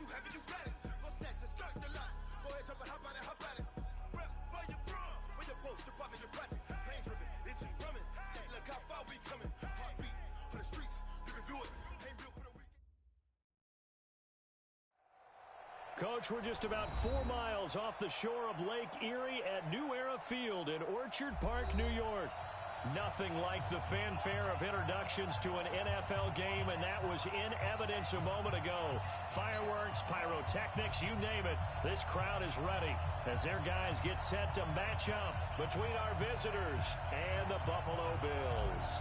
you have it, you got it. Go snatch it, skirt the lot. Go ahead, jump it, hop on it, hop at it. Rep for your bra, for your post, your poppin', your projects. Pain driven, itching, drumming. Look how far we coming. Heartbeat on the streets, you can do it. Ain't built for the weekend. Coach, we're just about 4 miles off the shore of Lake Erie at New Era Field in Orchard Park, New York. Nothing like the fanfare of introductions to an NFL game, and that was in evidence a moment ago. Fireworks, pyrotechnics, you name it. This crowd is ready as their guys get set to match up between our visitors and the Buffalo Bills.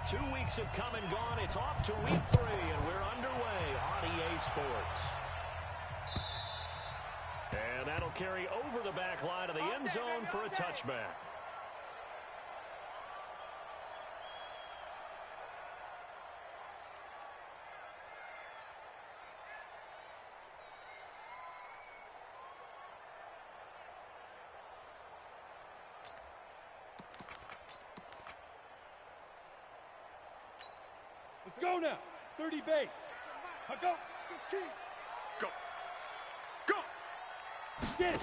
2 weeks have come and gone. It's off to week 3, and we're underway on EA Sports. And that'll carry over the back line of the end zone for a touchback. Let's go now. 30 base. Go. 15. Go. Go. Get it.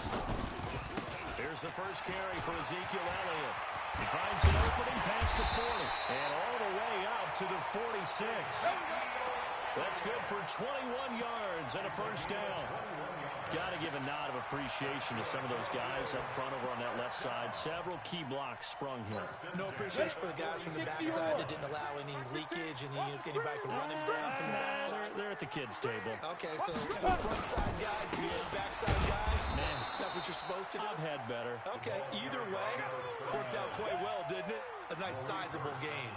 Here's the first carry for Ezekiel Elliott. He finds an opening past the 40 and all the way out to the 46. That's good for 21 yards and a first down. Got to give a nod of appreciation to some of those guys up front over on that left side. Several key blocks sprung here. No appreciation for the guys from the backside that didn't allow any leakage and anybody can run him down from the backside. They're at the kids' table. Okay, so front side guys, good backside guys. Man, that's what you're supposed to do. I've had better. Okay, either way, worked out quite well, didn't it? A nice sizable game.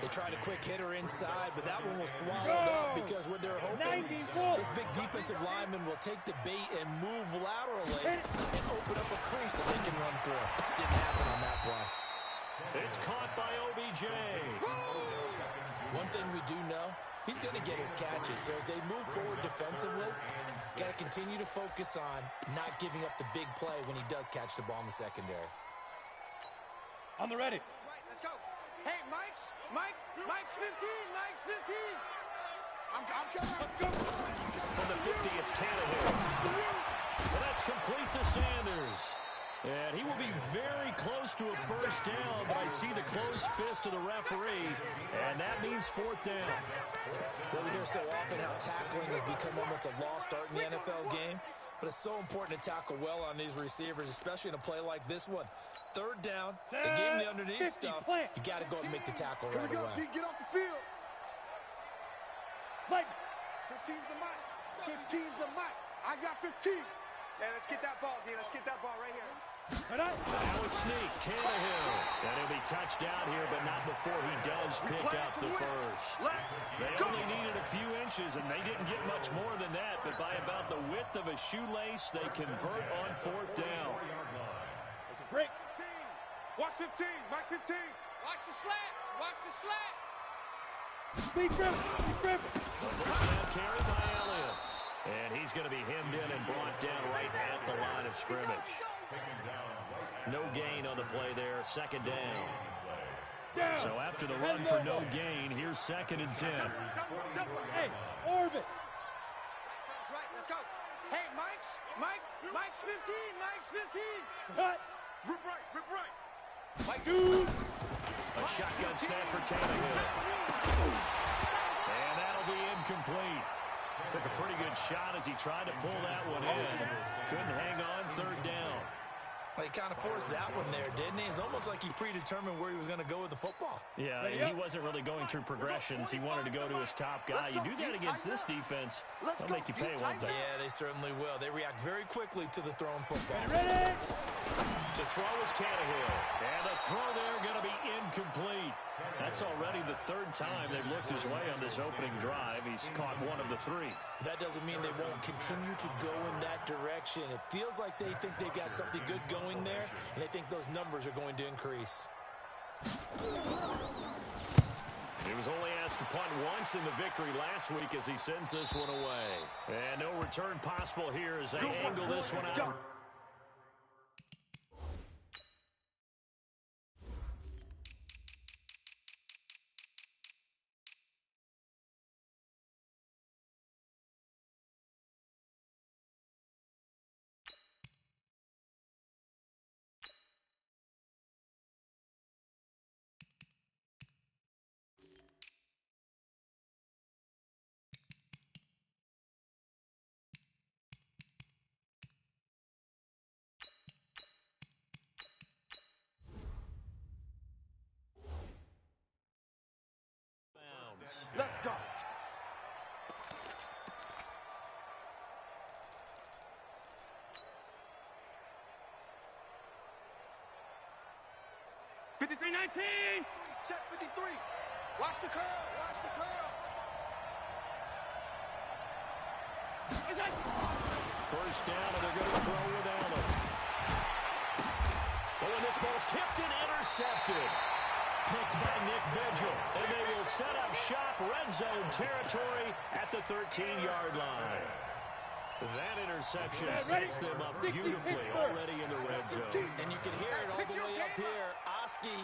They tried a quick hitter inside, but that one was swallowed up because what they're hoping, this big defensive lineman will take the bait and move laterally and open up a crease that they can run through. Didn't happen on that play. It's caught by OBJ. One thing we do know, he's going to get his catches. So as they move forward defensively, got to continue to focus on not giving up the big play when he does catch the ball in the secondary. On the ready. Right, let's go. Hey, Mike's 15, Mike's 15. I'm coming. Let's go. From the 50, it's Tannehill. Well, that's complete to Sanders. And he will be very close to a first down, but I see the closed fist of the referee, and that means 4th down. Well, we hear so often how tackling has become almost a lost art in the NFL game, but it's so important to tackle well on these receivers, especially in a play like this one. 3rd down, they gave him the underneath stuff. You got to go and make the tackle right away. Here we go, get off the field. Lightning. 15's the mic. 15's the mic. I got 15. Yeah, let's get that ball, D. Let's get that ball right here. Now a sneak, Tannehill. And he'll be touched down here, but not before he does pick up the first. They only needed a few inches, and they didn't get much more than that, but by about the width of a shoelace, they convert on 4th down. Break. 15. Watch 15. Mike 15. Watch the slats. Watch the slats. Speed grip. First down carry by Elliott. And he's going to be hemmed in and brought down right at the line of scrimmage. No gain on the play there. 2nd down. So after the run for no gain, here's 2nd and 10. Hey, orbit. Right, let's go. Hey, Mike's 15. Mike's 15. Cut. Rip right. Mike, shoot. A shotgun snap for Tannehill. And that'll be incomplete. Took a pretty good shot as he tried to pull that one in. Couldn't hang on. 3rd down. Well, he kind of forced that one there, didn't he? It's almost like he predetermined where he was going to go with the football. Yeah, and he wasn't really going through progressions. He wanted to go to his top guy. You do that against this defense, they'll make you pay, won't they? Yeah, they certainly will. They react very quickly to the thrown football. Ready. To throw is Tannehill. And the throw there going to be incomplete. That's already the 3rd time they've looked his way on this opening drive. He's caught 1 of the 3. That doesn't mean they won't continue to go in that direction. It feels like they think they've got something good going there, and they think those numbers are going to increase. He was only asked to punt once in the victory last week as he sends this one away. And no return possible here as they angle this one out. 319. Check 53. Watch the curl. Watch the curls. First down, and they're going to throw without him. Oh, and this ball's tipped and intercepted. Picked by Nick Vigil. And they will set up shop red zone territory at the 13-yard line. That interception sets them up beautifully already in the red zone. And you can hear it all the way up here. Oski,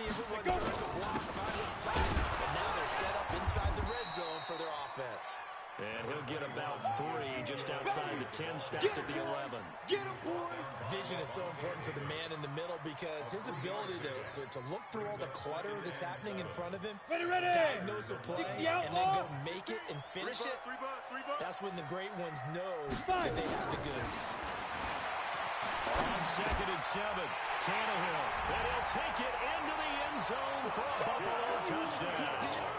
everyone turned to block, find a spot. And now they're set up inside the red zone for their offense. And he'll get about 3 just outside the 10, stacked at the 11. Get him, boy. Vision is so important for the man in the middle because his ability to look through all the clutter that's happening in front of him, diagnose a play, and then go make it and finish it, that's when the great ones know that they have the goods. On 2nd and 7, Tannehill, and he'll take it into the end zone for a Buffalo touchdown.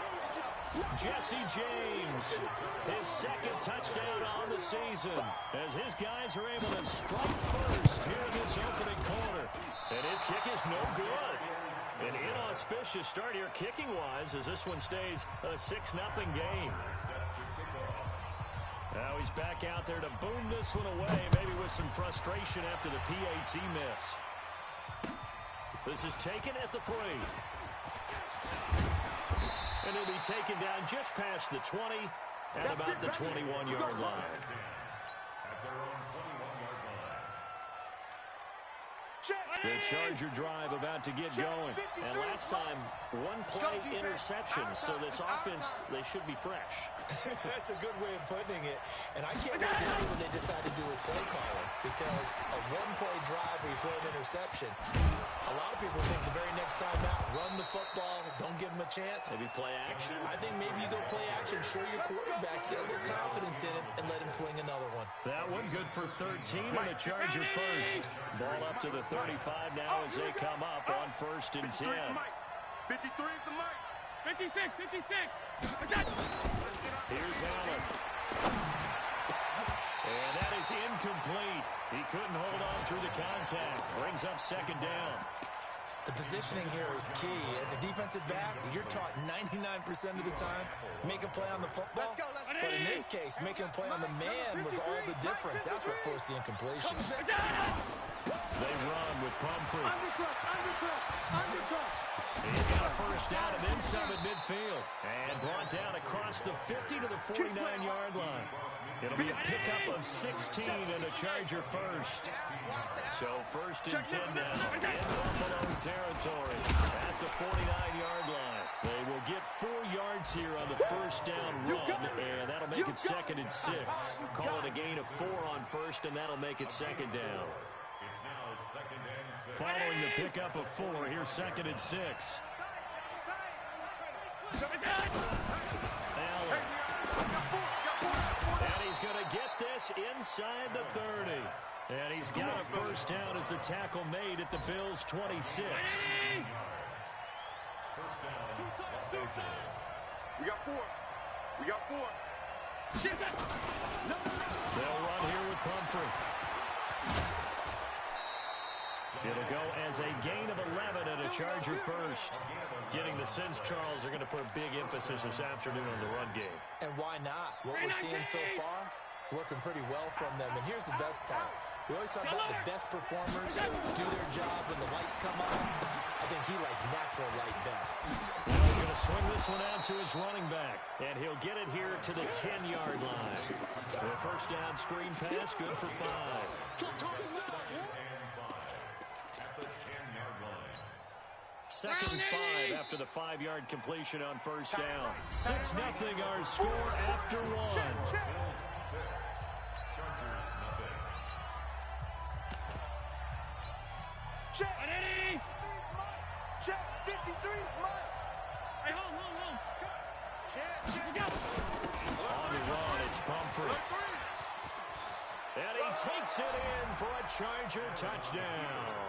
Jesse James, his 2nd touchdown on the season, as his guys are able to strike first here in this opening quarter. And his kick is no good. An inauspicious start here kicking-wise as this one stays a 6-0 game. Now he's back out there to boom this one away, maybe with some frustration after the PAT miss. This is taken at the 3. And he'll be taken down just past the 20 at about the 21-yard line. The Charger drive about to get going. And last time, 1-play interception. So this offense, they should be fresh. That's a good way of putting it. And I can't wait to see what they decide to do with play calling. Because a 1-play drive where you throw an interception, a lot of people think the very next time out, run the football, don't give them a chance. Maybe play action? I think maybe you go play action, show your quarterback, get a little confidence in it, and let him fling another one. That one good for 13 and the Charger first. Ball up to the 35 now as they come up on 1st and 10. 53 is the mic. 56, 56. Here's Allen. And that is incomplete. He couldn't hold on through the contact. Brings up 2nd down. The positioning here is key. As a defensive back, you're taught 99% of the time, make a play on the football. But in this case, making a play on the man was all the difference. That's what forced the incompletion. They run with Pumphrey. He's got a first down and then some at midfield. And brought down across the 50 to the 49-yard line. It'll be a pickup of 16 and a Charger first. So 1st and 10 now in Buffalo territory at the 49-yard line. They will get 4 yards here on the first down run, and that'll make it 2nd and 6. Call it a gain of 4 on 1st, and that'll make it 2nd down. Following the pickup of 4, here's 2nd and 6. Allen. And he's going to get this inside the 30. And he's got a first down as the tackle made at the Bills' 26. We got 4. We got 4. They'll run here with Pumphrey. It'll go as a gain of 11 and a Charger first. Getting the sense, Charles, are going to put a big emphasis this afternoon on the run game. And why not? What we're seeing so far is working pretty well from them. And here's the best part. We always talk about the best performers do their job when the lights come on. I think he likes natural light best. Now he's going to swing this one out to his running back. And he'll get it here to the 10-yard line. The first down screen pass, good for 5. 2nd and 5 after the 5-yard completion on first down. 6-0 our score after 1. Check. 53 is mine. Hey, home. On the run, it's Pumphrey. And he takes it in for a Charger touchdown.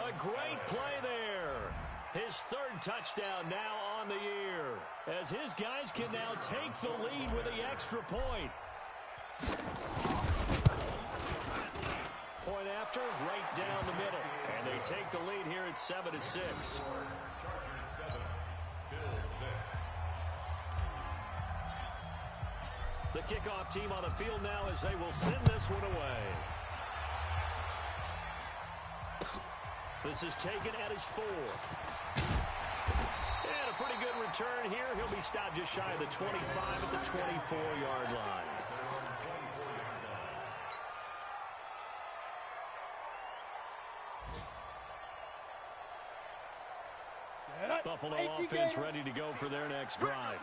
A great play there. His 3rd touchdown now on the year, as his guys can now take the lead with the extra point. Point after, right down the middle. And they take the lead here at 7-6. The kickoff team on the field now as they will send this one away. This is taken at his 4. And a pretty good return here. He'll be stopped just shy of the 25 at the 24-yard line. Buffalo offense ready to go for their next drive.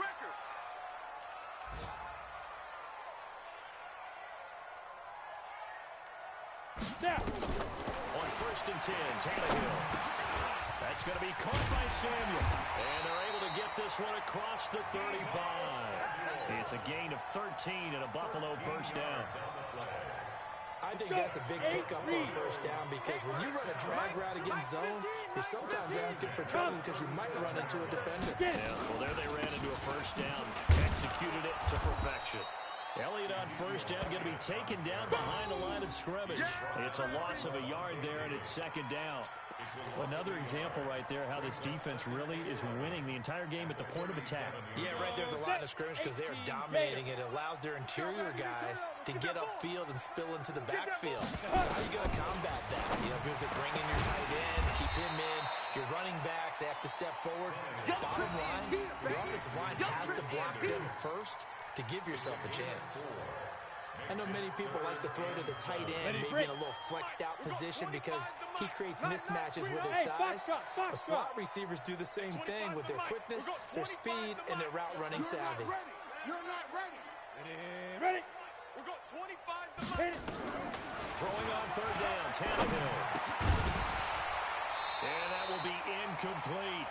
On 1st and 10, Tannehill. That's going to be caught by Samuel. And they're able to get this one across the 35. It's a gain of 13 and a Buffalo first down. I think that's a big pickup for a first down because when you run a drag route against zone, you're sometimes asking for trouble because you might run into a defender. Yeah, well, there they ran into a first down. Executed it to perfection. Elliott on first down, going to be taken down behind the line of scrimmage. It's a loss of a yard there, and it's second down. Another example right there how this defense really is winning the entire game at the point of attack. Yeah, right there at the line of scrimmage because they are dominating it. It allows their interior guys to get upfield and spill into the backfield. So how are you going to combat that? You know, because they bring in your tight end, keep him in. Your running backs, they have to step forward. Bottom line, your offensive line has to block them first to give yourself a chance. I know many people like to throw to the tight end, maybe in a little flexed out position because he creates mismatches with his size. But slot receivers do the same thing with their quickness, their speed, and their route running savvy. You're not ready. Ready. We're going 25 to Throwing on third down, Tannehill. And that will be incomplete.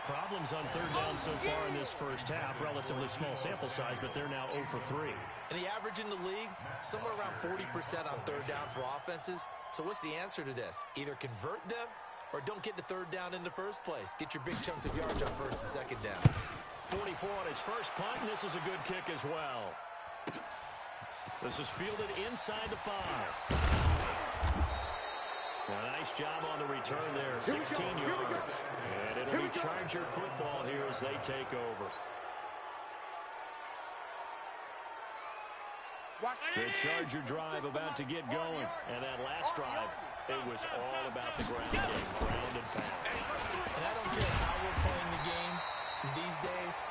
Problems on third down so far in this first half. Relatively small sample size, but they're now 0 for 3. And the average in the league, somewhere around 40% on third down for offenses. So what's the answer to this? Either convert them or don't get the third down in the first place. Get your big chunks of yards on first and second down. 44 on his first punt, and this is a good kick as well. This is fielded inside the 5. A nice job on the return there, 16 yards. And it'll be Charger football here as they take over. The Charger drive about to get going. And that last drive, it was all about the ground game, ground and pound. And I don't care how we're playing the game these days,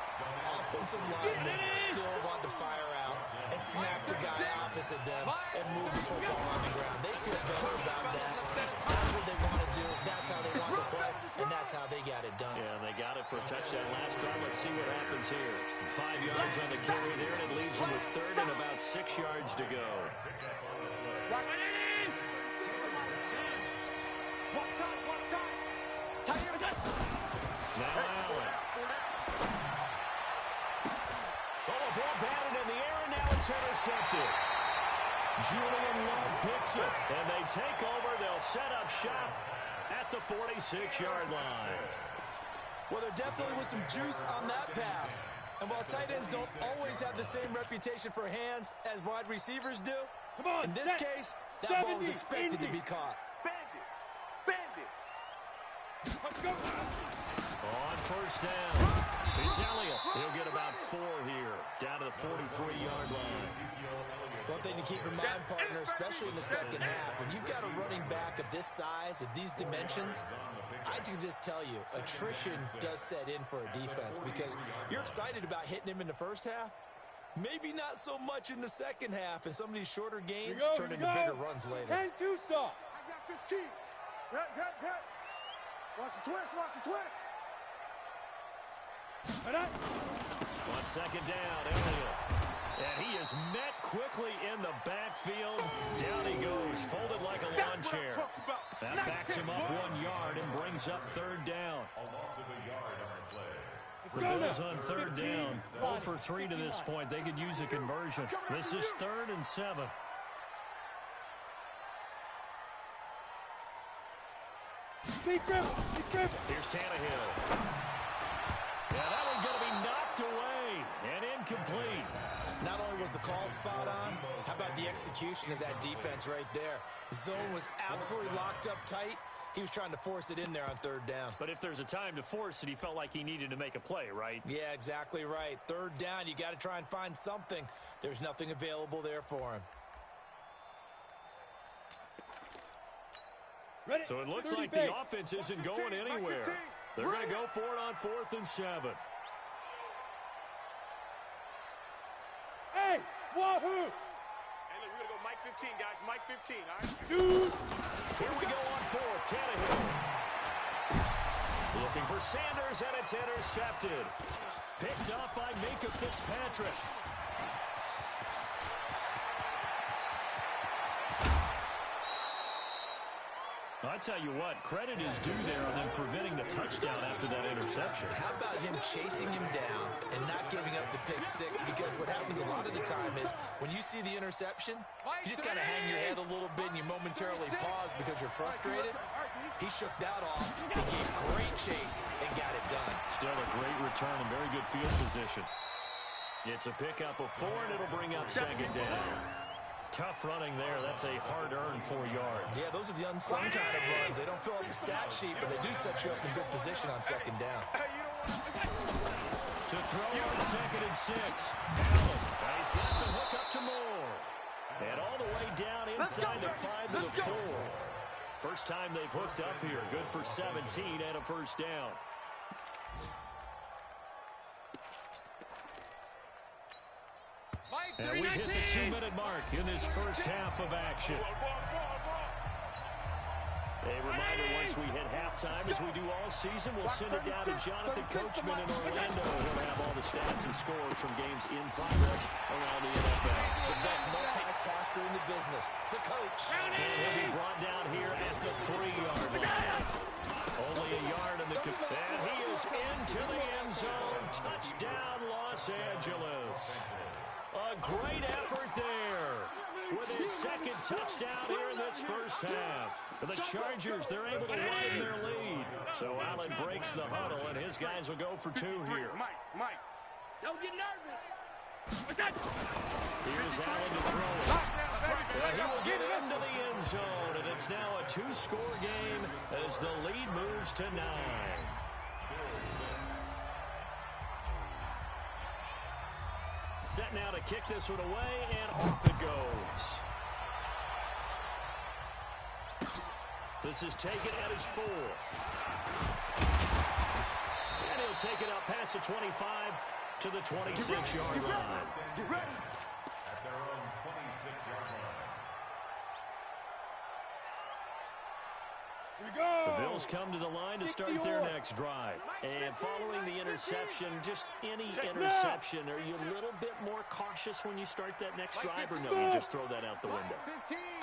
offensive linemen still want to fire out and smack the guy opposite them and move the football on the ground. They feel better about that. That's what they want to do. That's how they want to play, and that's how they got it done. Yeah, they got it for a touchdown last drive. Let's see what happens here. 5 yards on the carry there, and it leaves them with third and about 6 yards to go. Now Allen. Oh, a ball batted in the air, and now it's intercepted. Julian Love picks it, and they take over. They'll set up shop at the 46-yard line. Well, there definitely was some juice on that pass. And while tight ends don't always have the same reputation for hands as wide receivers do, in this case, that ball was expected to be caught. Let's go. On first down, it's Elliott. He'll get about 4 here, down to the 43-yard line. One thing to keep in mind, partner, especially in the second half, when you've got a running back of this size, of these dimensions, I can just tell you, attrition does set in for a defense because you're excited about hitting him in the first half, maybe not so much in the second half, and some of these shorter gains turn into bigger runs later. 10-2 soft. I got 15. Good. Watch the twist, On second down, Elliott. And he is met quickly in the backfield. Down he goes, folded like a lawn chair. That backs him up 1 yard and brings up third down. The Bills on third down, 0 for 3 to this point. They could use a conversion. This is 3rd and 7. Here's Tannehill. Yeah, that one's going to be knocked away and incomplete. Not only was the call spot on, how about the the execution of that defense right there. Zone was absolutely locked up tight. He was trying to force it in there on third down. But if there's a time to force it, he felt like he needed to make a play, right? Yeah, exactly right. Third down, you got to try and find something. There's nothing available there for him. Ready? So it looks 30 like base. the offense isn't going anywhere. They're going to go for it on 4th and 7. Hey, wahoo! Hey, look, we're going to go Mike 15, guys. Mike 15, all right? Shoot! Here we go on 4th. Tannehill. Looking for Sanders, and it's intercepted. Picked up by Minka Fitzpatrick. I tell you what, credit is due there on them preventing the touchdown after that interception. How about him chasing him down and not giving up the pick six? Because what happens a lot of the time is when you see the interception, you just kind of hang your head a little bit and you momentarily pause because you're frustrated. He shook that off and gave great chase and got it done. Still a great return and very good field position. It's a pickup of 4, and it'll bring up 2nd down. Tough running there. That's a hard-earned 4 yards. Yeah, those are the unsung kind of runs. They don't fill out the stat sheet, but they do set you up in good position on 2nd down. To throw on 2nd and 6. Allen. He's got the hook up to Moore. And all the way down inside the 5 to the 4. First time they've hooked up here. Good for 17 and a first down. And we hit the 2-minute mark in this first half of action. A reminder, once we hit halftime, as we do all season, we'll send it down to Jonathan Coachman in Orlando. He'll have all the stats and scores from games in progress around the NFL. The best multitasker in the business, the coach. And he'll be brought down here at the 3-yard line. Only a yard in the... And he is into the end zone. Touchdown, Los Angeles. A great effort there with his 2nd touchdown here in this first half. The Chargers, they're able to widen their lead. So Allen breaks the huddle, and his guys will go for 2 here. Mike. Don't get nervous. Here's Allen to throw it. He will get into the end zone, and it's now a 2-score game as the lead moves to 9. Set now to kick this one away, and off it goes. This is taken at his 4. And he'll take it up past the 25 to the 26-yard line. Get ready. At their own 26-yard line. Here we go! The Bills come to the line to start their next drive. And following the interception, just any interception, are you a little bit more cautious when you start that next drive, or no, you just throw that out the window?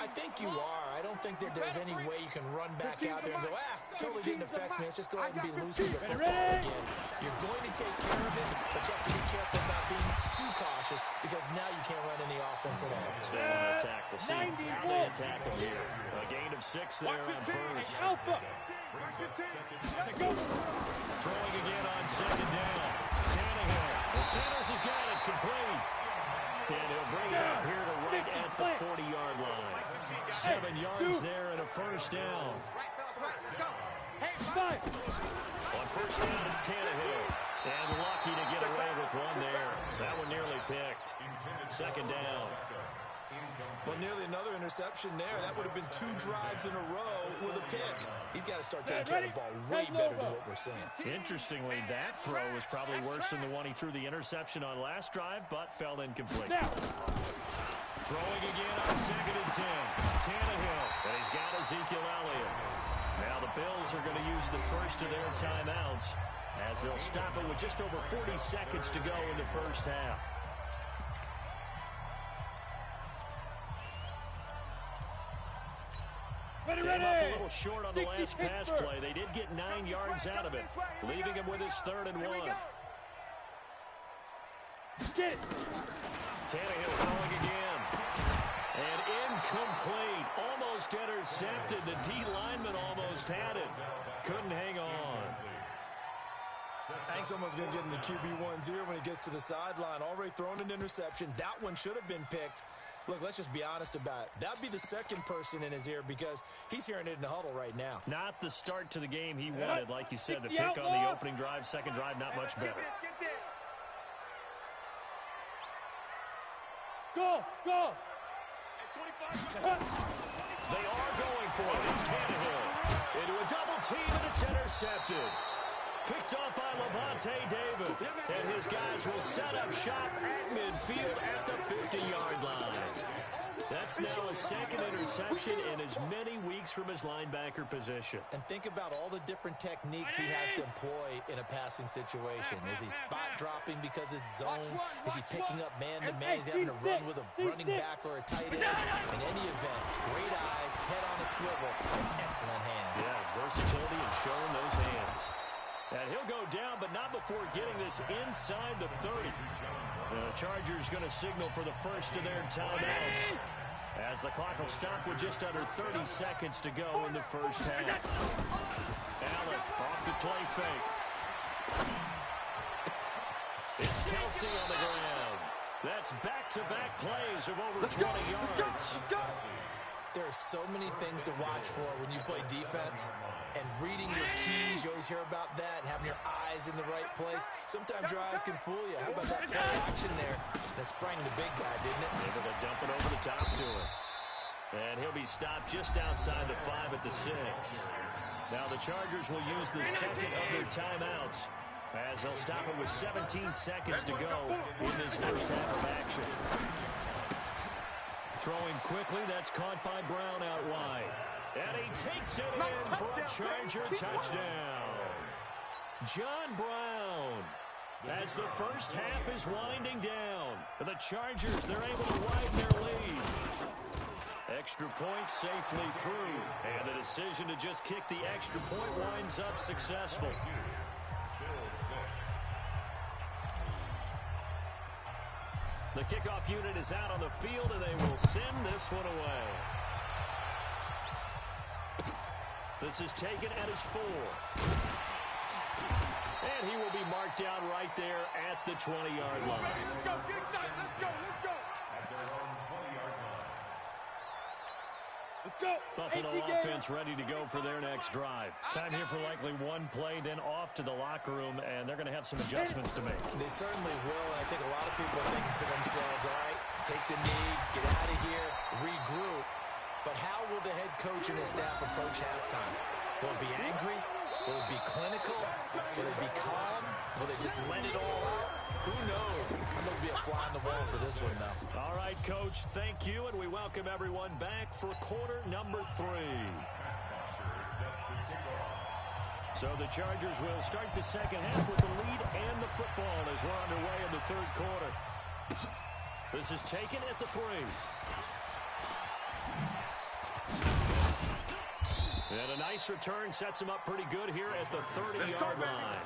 I think you are. I don't think that there's any way you can run back out there and go, totally didn't affect me. Let's just go ahead and be loose with the football again. You're going to take care of it, but you have to be careful about being too cautious because now you can't run any offense at all. Stay on attack. We'll see how they attack him here. A gain of 6 there on first. Alpha! Throwing again on 2nd down. Tannehill. The Sanders has got it complete. And he'll bring it up here to right at the 40-yard line. 7 yards there and a first down. On first down, it's Tannehill. And lucky to get away with one there. That one nearly picked. 2nd down. Well, nearly another interception there. That would have been 2 drives in a row with a pick. He's got to start taking care of the ball way better than what we're seeing. Interestingly, that throw was probably worse than the one he threw the interception on last drive, but fell incomplete. Throwing again on 2nd and 10. Tannehill, and he's got Ezekiel Elliott. Now the Bills are going to use the first of their timeouts as they'll stop it with just over 40 seconds to go in the first half. Came up a little short on the last pass play. They did get 9 yards out of it, leaving him with his 3rd and 1. Get it! Tannehill throwing again. And incomplete. Almost intercepted. The D lineman almost had it. Couldn't hang on. Hank's almost going to get into QB1's ear when he gets to the sideline. Already thrown an interception. That one should have been picked. Look, let's just be honest about it. That'd be the second person in his ear because he's hearing it in the huddle right now. Not the start to the game he wanted. Like you said, the pick on the opening drive, second drive, not much better. Get this. Go! Go! They are going for it. It's Tannehill into a double team, and it's intercepted. Picked off by Levante David. And his guys will set up shop at midfield at the 50-yard line. That's now a second interception in as many weeks from his linebacker position. And think about all the different techniques he has to employ in a passing situation. Is he spot dropping because it's zone? Is he picking up man-to-man? Is he having to run with a running back or a tight end? In any event, great eyes, head on a swivel, and excellent hands. Yeah, versatility and showing those hands. And he'll go down, but not before getting this inside the 30. The Chargers going to signal for the first of their timeouts, as the clock will stop with just under 30 seconds to go in the first half. Allen off the play fake. It's Kelsey on the ground. That's back-to-back plays of over 20 yards. There are so many things to watch for when you play defense. And reading your keys, you always hear about that, and having your eyes in the right place. Sometimes your eyes can fool you. How about that play action there? That sprang the big guy, didn't it? Able to dump it over the top to him. And he'll be stopped just outside the 5 at the 6. Now the Chargers will use the second of their timeouts, as they'll stop it with 17 seconds to go in this first half of action. Throwing quickly, that's caught by Brown out wide. And he takes it in for a Charger touchdown. John Brown. As the first half is winding down, the Chargers, they're able to widen their lead. Extra point safely through. And the decision to just kick the extra point winds up successful. The kickoff unit is out on the field, and they will send this one away. This is taken at his 4. And he will be marked down right there at the 20-yard line. Let's go, let's go. At their own 20-yard line. Let's go. Buffalo offense ready to go for their next drive. Time here for likely one play, then off to the locker room, and they're going to have some adjustments to make. They certainly will, and I think a lot of people are thinking to themselves, all right, take the knee, get out of here, regroup. But how will the head coach and his staff approach halftime? Will it be angry? Will it be clinical? Will it be calm? Will they just let it all out? Who knows? I'm going to be a fly on the wall for this one, though. All right, Coach, thank you, and we welcome everyone back for quarter number 3. So the Chargers will start the second half with the lead and the football as we're underway in the third quarter. This is taken at the 3. And a nice return sets him up pretty good here at the 30-yard line.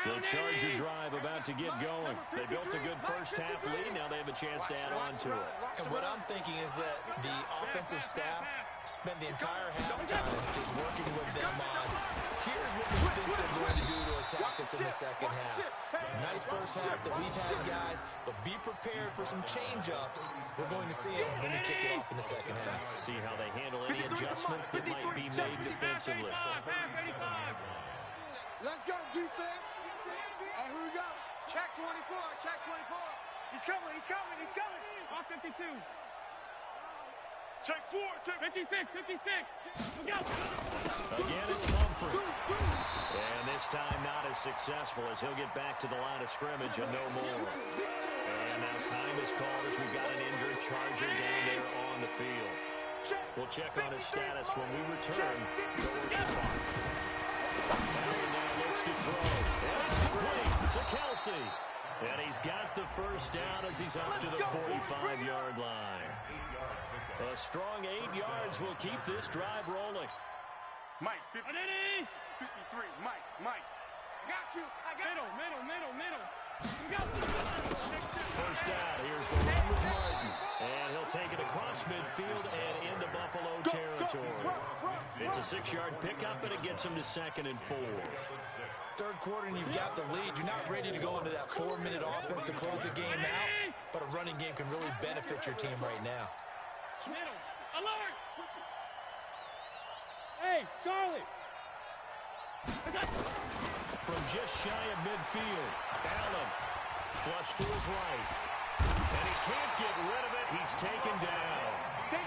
The Charger drive about to get going. They built a good first half lead. Now they have a chance to add on to it. And what I'm thinking is that the offensive staff spent the entire halftime just working with them on, here's what we think they're going to do to attack us in the second half. Nice first half that we've had, guys, but be prepared for some change-ups. We're going to see them when we kick it off in the second half. See how they handle any adjustments that might be made defensively. Let's go, defense. Here we go. Check 24, check 24. He's coming. Off 52. Check 4, check 56. Look out. Again, it's Humphrey. And this time not as successful as he'll get back to the line of scrimmage and no more. And now time is called as we've got an injured Charger down there on the field. We'll check on his status when we return to Orchard Park. Allen now looks to throw. And it's complete to Kelsey. And he's got the first down as he's up to the 45-yard line. A strong 8 yards will keep this drive rolling. Mike, 53. Mike. I got you. Middle. First out, here's the run with Martin. And he'll take it across midfield and into Buffalo territory. It's a 6-yard pickup, and it gets him to 2nd and 4. Third quarter, and you've got the lead. You're not ready to go into that 4-minute offense to close the game out, but a running game can really benefit your team right now. Middle. Alert. Hey, Charlie. From just shy of midfield, Allen flush to his right. And he can't get rid of it. He's taken down.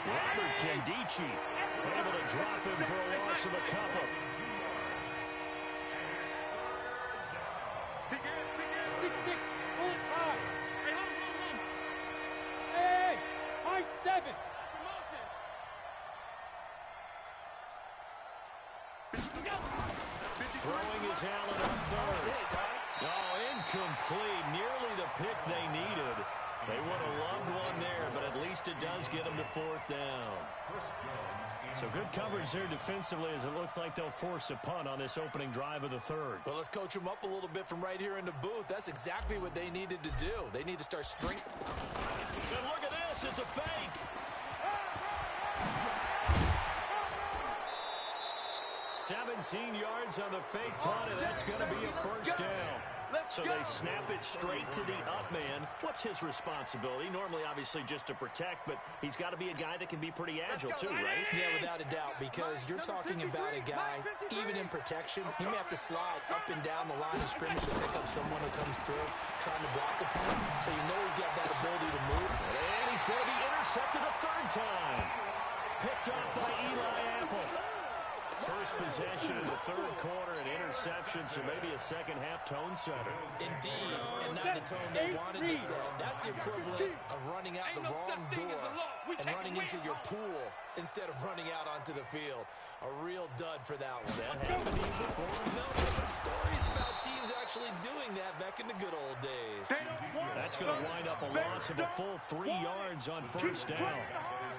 Robert Kendici able to drop him for a loss of a couple. Big 6, full 5. Hey, hold. Hey, high 7. Throwing is Allen on third. Oh, incomplete. Nearly the pick they needed. They would have loved one there, but at least it does get them to 4th down. So good coverage there defensively, as it looks like they'll force a punt on this opening drive of the 3rd. Well, let's coach them up a little bit from right here in the booth. That's exactly what they needed to do. They need to start stringing. And look at this. It's a fake. 17 yards on the fake punt, and that's going to be a first down. So they snap it straight to the up man. What's his responsibility? Normally, obviously, just to protect, but he's got to be a guy that can be pretty agile, too, right? Yeah, without a doubt, because you're talking about a guy, even in protection, he may have to slide up and down the line of scrimmage to pick up someone who comes through trying to block a punt. So you know he's got that ability to move. And he's going to be intercepted a 3rd time. Picked up by Eli Apple. First possession in the 3rd quarter, an interception, so maybe a second-half tone setter. Indeed, and not the tone they wanted to set. That's the equivalent of running out the wrong door and running into your pool instead of running out onto the field. A real dud for that one. That happened to you before? No, but I've heard stories about teams actually doing that back in the good old days. That's going to wind up a loss of a full 3 yards on first down.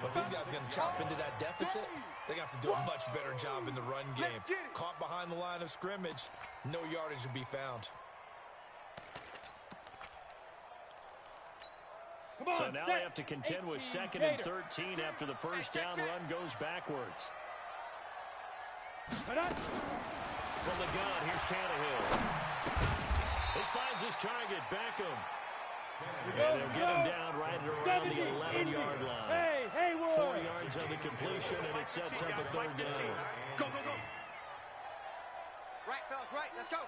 But these guys are going to chop into that deficit. They got to do a much better job in the run game. Caught behind the line of scrimmage, no yardage to be found. So now they have to contend with 2nd and 13 after the first down run goes backwards. From the gun, here's Tannehill. He finds his target, Beckham. And they'll get him down right around the 11-yard line. Hey, 4 yards on the completion, and it sets up a 3rd down. Go. Right, fellas, right. Let's go.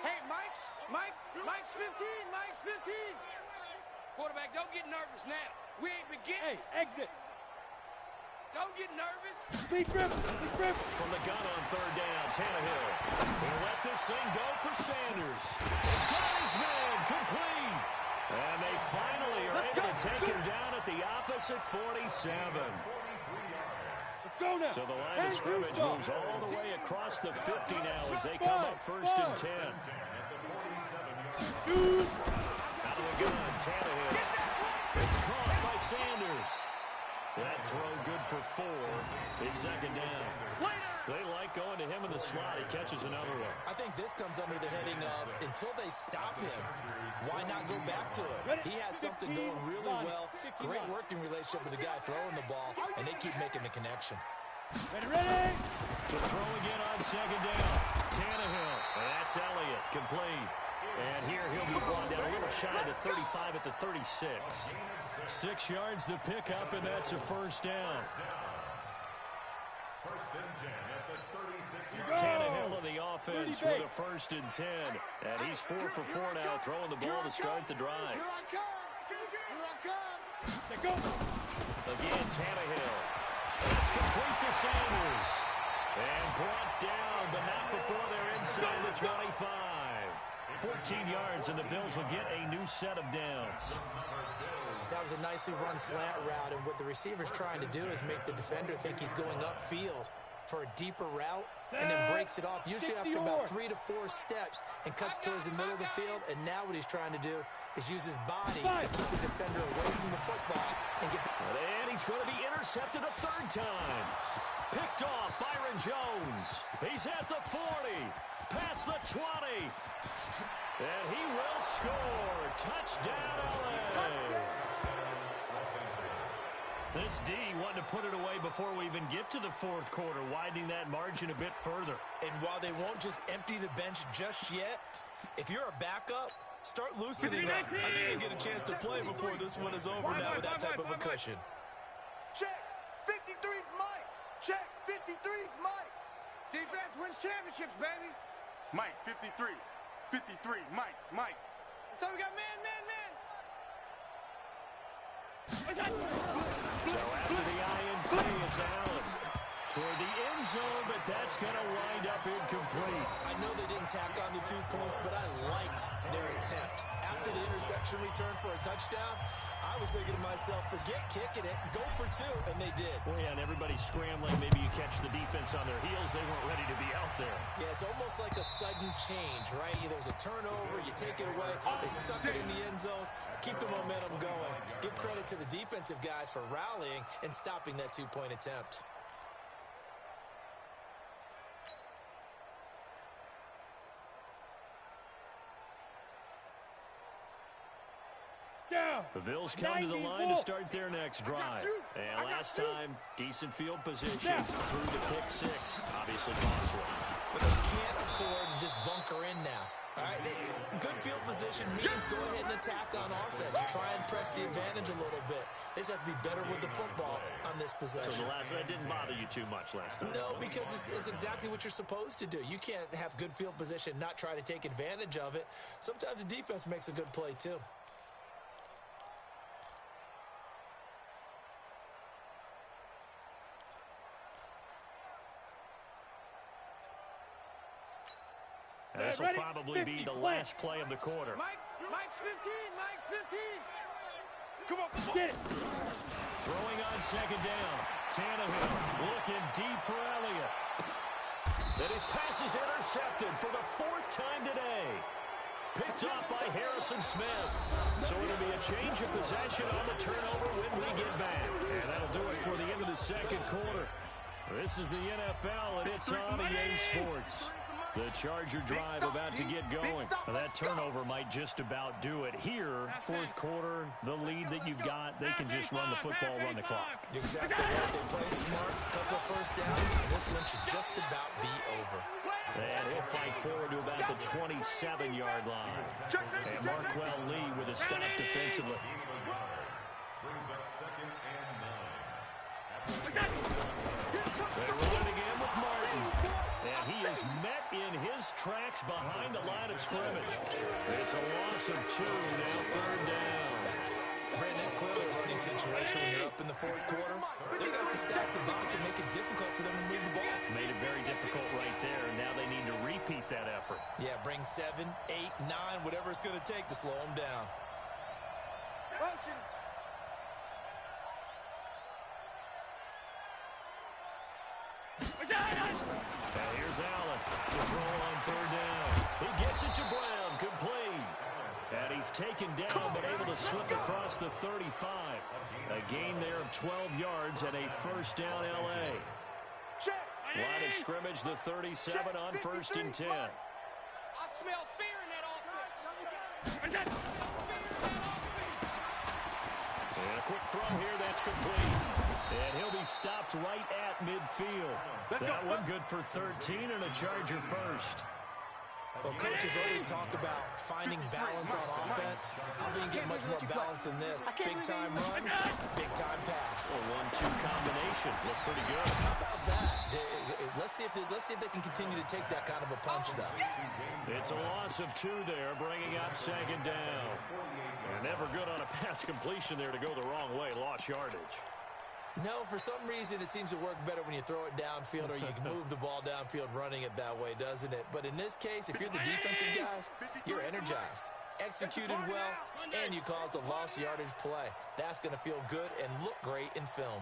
Hey, Mike's 15. Mike's 15. Quarterback, don't get nervous now. We ain't beginning. Hey, exit. Don't get nervous. Speed grip. From the gun on 3rd down, Tannehill. He'll let this thing go for Sanders. And got his man complete. And they finally are able to take him down at the opposite 47. Let's go now. So the line of scrimmage moves all the way across the 50 now as they come up 1st and 10. Out of the gun, Tannehill. It's caught by Sanders. That throw good for 4. It's 2nd down. They like going to him in the slot. He catches another one. I think this comes under the heading of, until they stop him, why not go back to it? He has something going really well. Great working relationship with the guy throwing the ball, and they keep making the connection. Ready? To throw again on 2nd down. Tannehill. And that's Elliott. Complete. And here he'll be brought down a little shy of the 35 at the 36. 6 yards the pickup, and that's a 1st down. Tannehill in the offense with a 1st and 10. And he's 4 for 4 now, throwing the ball to start the drive. Again, Tannehill. That's complete to Sanders. And brought down, but not before they're inside the 25. 14 yards, and the Bills will get a new set of downs. That was a nicely run slant route, and what the receiver's trying to do is make the defender think he's going upfield for a deeper route, and then breaks it off, usually after about 3 to 4 steps, and cuts towards the middle of the field. And now what he's trying to do is use his body to keep the defender away from the football and get. And he's going to be intercepted a 3rd time. Picked off Byron Jones. He's at the 40. Past the 20. And he will score. Touchdown, LA. This D wanted to put it away before we even get to the fourth quarter, widening that margin a bit further. And while they won't just empty the bench just yet, if you're a backup, start loosening up. I think you'll get a chance to play before this one is over now with that type of a cushion. Check. 53's Mike. Check. 53's Mike. Defense wins championships, baby. Mike, 53. 53. Mike. So we got man. So after the INT, it's Allen toward the end zone, but that's going to wind up incomplete. I know they didn't tack on the 2 points, but I liked their attempt. After the interception return for a touchdown, I was thinking to myself, forget kicking it, go for 2, and they did. Well, yeah, and everybody's scrambling. Maybe you catch the defense on their heels. They weren't ready to be out there. Yeah, it's almost like a sudden change, right? There's a turnover, you take it away, they stuck it in the end zone, keep the momentum going. Give credit to the defensive guys for rallying and stopping that 2-point attempt. The Bills come to the line to start their next drive. And last time, decent field position through the pick 6. Obviously costly. But they can't afford to just bunker in now. All right, good field position means go ahead and attack on offense. Try and press the advantage a little bit. They just have to be better with the football on this possession. So the last one didn't bother you too much last time? No, because it's exactly what you're supposed to do. You can't have good field position, not try to take advantage of it. Sometimes the defense makes a good play, too. This will probably be the last play of the quarter. Mike's 15. Come on. Get it. Throwing on second down. Tannehill looking deep for Elliott. Then his pass is intercepted for the 4th time today. Picked off by Harrison Smith. So it'll be a change of possession on the turnover when we get back. And that'll do it for the end of the second quarter. This is the NFL, and it's on EA Sports. The Charger drive about to get going. That turnover might just about do it. Here, fourth quarter, the lead that you've got, they can just run the football, run the clock. Exactly right. They played smart, couple of first downs, and this one should just about be over. And he'll fight forward to about the 27-yard line. And Marquell Lee with a stop defensively. Brings up 2nd and 9. They run it again with Martin. And he is met in his tracks behind the line of scrimmage. It's a loss of 2, now 3rd down. Brandon, it's clearly a running situation when you're up in the fourth quarter. They're going to have to stack the box and make it difficult for them to move the ball. Made it very difficult right there. Now they need to repeat that effort. Yeah, bring 7, 8, 9, whatever it's going to take to slow them down. Motion. And here's Allen to throw on 3rd down. He gets it to Brown, complete. And he's taken down, but able to slip across the 35. A gain there of 12 yards and a 1st down LA. Line of scrimmage, the 37 on 1st and 10. I smell fear in that offense. And a quick throw here, that's complete. And he'll be stopped right at midfield. That one good for 13 and a Charger first. Well, coaches always talk about finding balance on offense. I don't think you get much more balance than this. Big-time run, big-time pass. A 1-2 combination. Looked pretty good. How about that? Let's see if they can continue to take that kind of a punch, though. It's a loss of 2 there, bringing up 2nd down. And never good on a pass completion there to go the wrong way. Lost yardage. No, for some reason, it seems to work better when you throw it downfield or you can move the ball downfield running it that way, doesn't it? But in this case, if you're the defensive guys, you're energized, executed well, and you caused a lost yardage play. That's going to feel good and look great in film.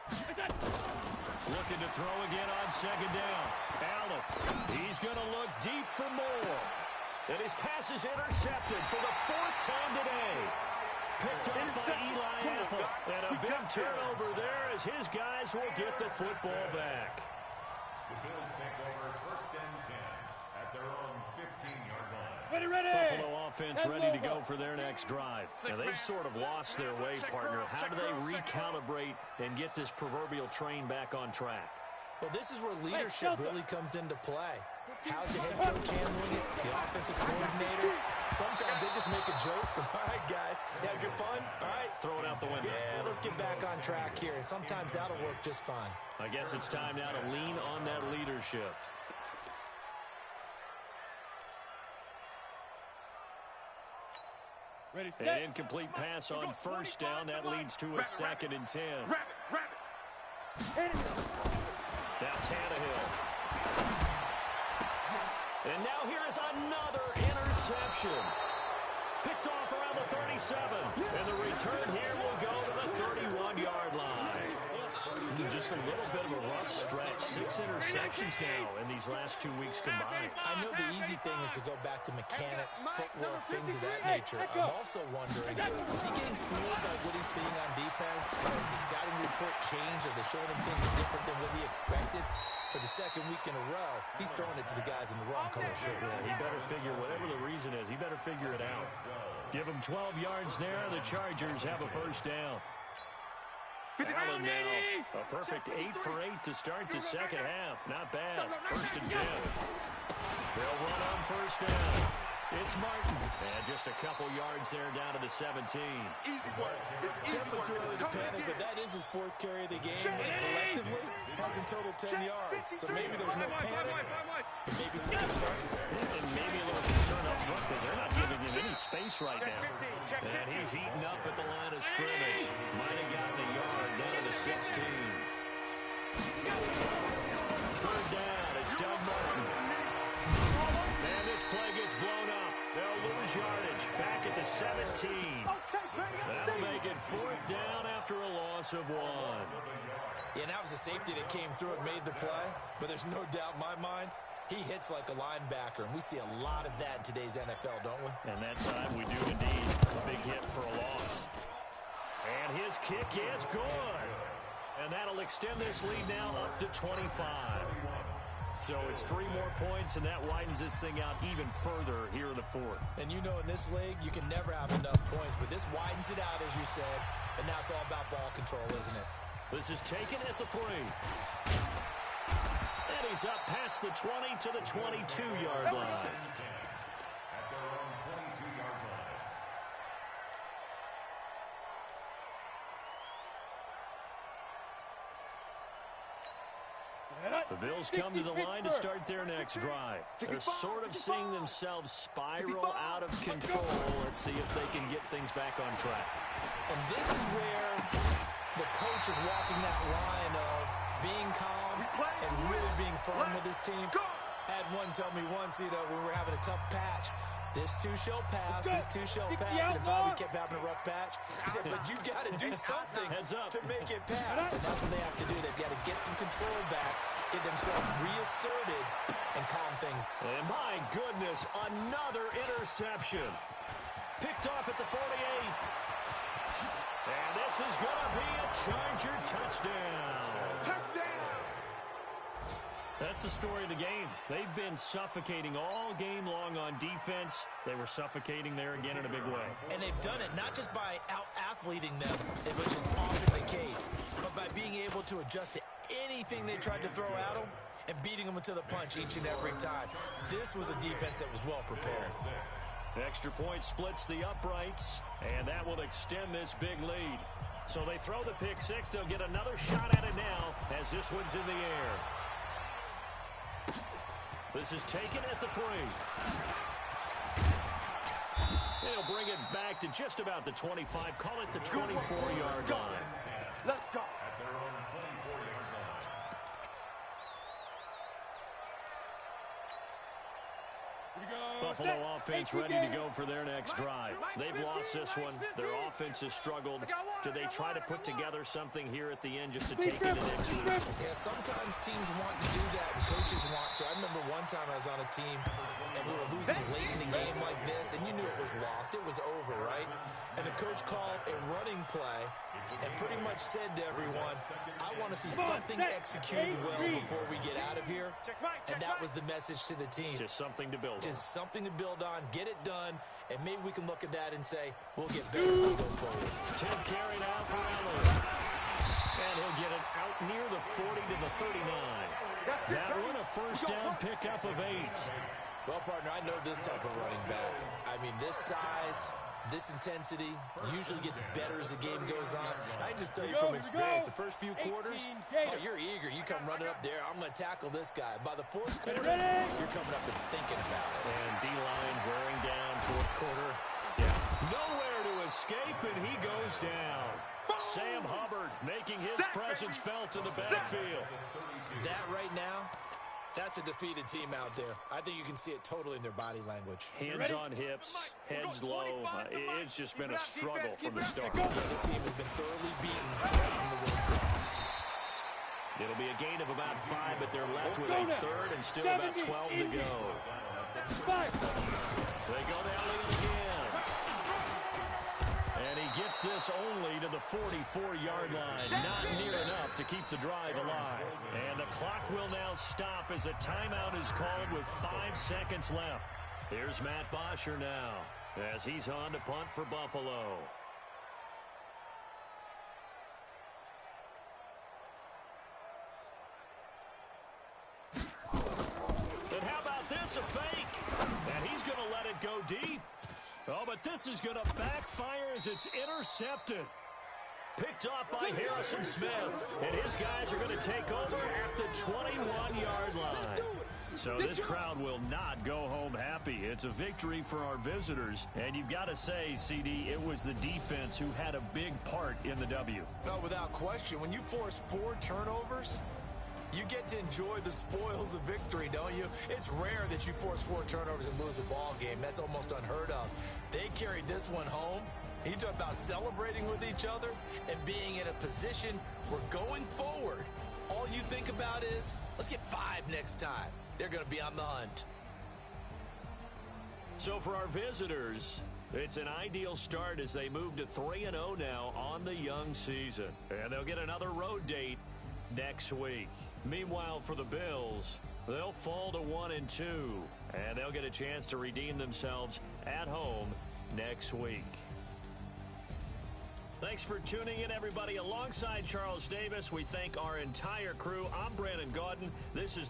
Looking to throw again on 2nd down. Allen, he's going to look deep for more. And his pass is intercepted for the 4th time today. Picked up by Eli Apple. And a big turnover there as his guys will get the football back. The Bills take over 1st and 10 at their own 15-yard line. Ready. Buffalo offense ready to go for their next drive. Now, they've sort of lost their way, partner. How do they recalibrate and get this proverbial train back on track? Well, this is where leadership really comes into play. How's the head coach handling it? The offensive coordinator? Sometimes they just make a joke. All right, guys, you had your fun? All right. Throw it out the window. Yeah, let's get back on track here. And sometimes that'll work just fine. I guess it's time now to lean on that leadership. Ready, set. An incomplete pass on 1st down. That leads to a 2nd and 10. Now Tannehill. And now here is another interception. Picked off around the 37. And the return here will go to the 31-yard line. Just a little bit of a rough stretch. 6 interceptions now in these last 2 weeks combined. I know the easy thing is to go back to mechanics, footwork, things of that nature. I'm also wondering, is he getting fooled by what he's seeing on defense? Has the scouting report changed? Are they showing him things different than what he expected? For the 2nd week in a row, he's throwing it to the guys in the wrong color shirts. Yeah, he better figure, whatever the reason is, he better figure it out. Give him 12 yards there. The Chargers have a 1st down. Allen now, a perfect 8 for 8 to start the 2nd half. Not bad. 1st and 10. They'll run on 1st down. It's Martin. And just a couple yards there down to the 17. Definitely too early to panic, but that is his 4th carry of the game, and collectively has in total 10 yards. So maybe there's no panic, maybe some concern. And maybe a little concern up front because they're not giving him any space right now. And he's heating up at the line of scrimmage. Might have gotten a yard down to the 16. 3rd down, it's Doug Martin. And this play gets blown up. They'll lose yardage back at the 17. That'll make it 4th down after a loss of 1. Yeah, that was a safety that came through and made the play, but there's no doubt in my mind he hits like a linebacker, and we see a lot of that in today's NFL, don't we? And that time we do indeed. A big hit for a loss. And his kick is good. And that'll extend this lead now up to 25. So it's 3 more points, and that widens this thing out even further here in the 4th. And you know in this league, you can never have enough points, but this widens it out, as you said, and now it's all about ball control, isn't it? This is taken at the 3. And he's up past the 20 to the 22-yard line. At their own 22-yard line. The Bills come to the line to start their next drive. They're sort of seeing themselves spiral out of control. Let's see if they can get things back on track. And this is where the coach is walking that line of being calm and really being firm with his team. I had one tell me once, when we were having a tough patch, this too shall pass, this too shall pass. And if we kept having a rough patch, he said, but you got to do something to make it pass. And that's what they have to do. They've got to get some control back, get themselves reasserted, and calm things. And my goodness, another interception. Picked off at the 48. And this is going to be a Charger touchdown. That's the story of the game. They've been suffocating all game long on defense. They were suffocating there again in a big way. And they've done it not just by out-athleting them, which is often the case, but by being able to adjust to anything they tried to throw at them and beating them to the punch each and every time. This was a defense that was well prepared. Extra point splits the uprights, and that will extend this big lead. So they throw the pick six. They'll get another shot at it now as this one's in the air. This is taken at the 3. They'll bring it back to just about the 25. Call it the 24-yard line. Let's go. At their own 24-yard line. Buffalo offense ready to go for their next drive. They've lost this one. Their offense has struggled. Do they try to put together something here at the end just to take it to next week? Yeah, sometimes teams want to do that and coaches want to. I remember one time I was on a team and we were losing late in the game like this, and you knew it was lost. It was over, right? And the coach called a running play and pretty much said to everyone, I want to see something executed well before we get out of here. And that was the message to the team. Just something to build on. Just something to build on, get it done, and maybe we can look at that and say, we'll get better as we go forward. 10th carry now for Elliott. And he'll get it out near the 40 to the 39. That one a first down pickup of 8. Well, partner, I know this type of running back. I mean, this size, this intensity usually gets better as the game goes on. And I just tell you from experience, the first few quarters, oh, you're eager. You come running up there, I'm going to tackle this guy. By the fourth quarter, you're coming up and thinking about it. And D-line wearing down fourth quarter. Yeah, nowhere to escape, and he goes down. Sam Hubbard making his presence felt in the backfield. That right now, that's a defeated team out there. I think you can see it totally in their body language. Hands on hips, heads low. It's just been a struggle from the start. Yeah, this team has been thoroughly beaten from the word. It'll be a gain of about 5, but they're left with a third and still about 12 to go. They go down again. And he gets this only to the 44-yard line. Not near enough to keep the drive alive. And the clock will now stop as a timeout is called with 5 seconds left. Here's Matt Bosher now as he's on to punt for Buffalo. And how about this, a fake? And he's going to let it go deep. Oh, but this is going to backfire as it's intercepted. Picked off by Harrison Smith. And his guys are going to take over at the 21-yard line. So this crowd will not go home happy. It's a victory for our visitors. And you've got to say, CD, it was the defense who had a big part in the W. No, without question. When you force 4 turnovers, you get to enjoy the spoils of victory, don't you? It's rare that you force 4 turnovers and lose a ball game. That's almost unheard of. They carried this one home. He talked about celebrating with each other and being in a position where going forward, all you think about is, let's get 5 next time. They're going to be on the hunt. So for our visitors, it's an ideal start as they move to 3-0 now on the young season. And they'll get another road date next week. Meanwhile, for the Bills, they'll fall to 1-2, and they'll get a chance to redeem themselves at home next week. Thanks for tuning in, everybody. Alongside Charles Davis, we thank our entire crew. I'm Brandon Gaudin. This is